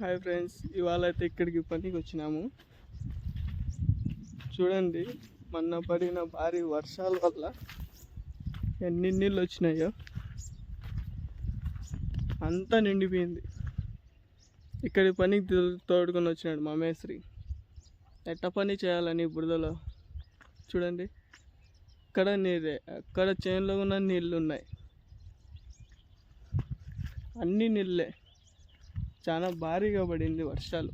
Hi friends, ఇవాళ అయితే ఇక్కడికి పనికి వచ్చినాము. చూడండి, మొన్న పడిన భారీ వర్షాల వల్ల ఎన్ని నీళ్ళు వచ్చినాయో అంతా నిండిపోయింది. ఇక్కడి పనికి తోడుకొని వచ్చినాడు మా మేస్త్రి. ఎట్ట పని చేయాలని బురదలో చూడండి, ఇక్కడ నీరే, అక్కడ చేనులో ఉన్న నీళ్ళు ఉన్నాయి, అన్ని నీళ్ళే. చాలా భారీగా పడింది వర్షాలు.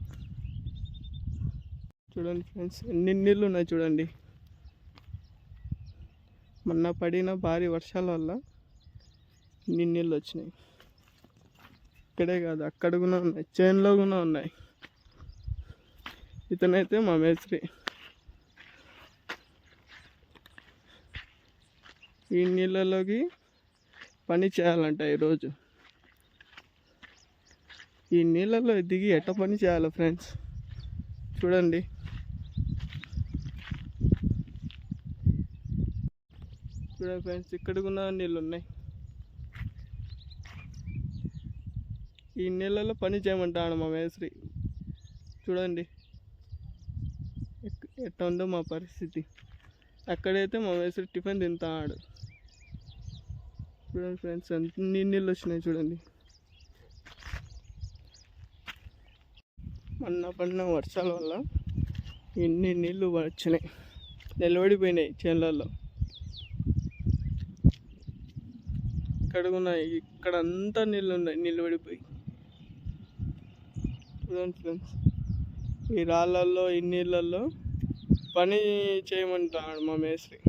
చూడండి ఫ్రెండ్స్, ఎన్ని నీళ్ళు ఉన్నాయి చూడండి. మొన్న పడిన భారీ వర్షాల వల్ల ఇన్ని నీళ్ళు వచ్చినాయి. ఇక్కడే కాదు, అక్కడ కూడా ఉన్నాయి, చేనులో కూడా ఉన్నాయి. ఇతనైతే మా మేస్త్రి. ఈ నీళ్ళలోకి పని చేయాలంట ఈరోజు. ఈ నీళ్ళలో దిగి ఎట్ట పని చేయాలి ఫ్రెండ్స్ చూడండి. చూడండి ఫ్రెండ్స్, ఇక్కడ కూడా నీళ్ళు ఉన్నాయి. ఈ నీళ్ళలో పని చేయమంటాడు మా మేస్త్రి. చూడండి ఎట్ట ఉందో మా పరిస్థితి. అక్కడైతే మా మేస్త్రి టిఫిన్ తింటాడు. చూడండి ఫ్రెండ్స్, అన్ని నీళ్ళు వచ్చినాయి చూడండి. మొన్న పడిన వర్షాల వల్ల ఎన్ని నీళ్ళు వచ్చినాయి, నిలబడిపోయినాయి చేనులలో. ఇక్కడ ఉన్నాయి, ఇక్కడ అంతా నీళ్ళు ఉన్నాయి, నిలబడిపోయి. చూడండి ఫ్రెండ్స్, ఈ రాళ్ళల్లో, ఈ నీళ్ళల్లో పని చేయమంటాడు మా మేస్త్రి.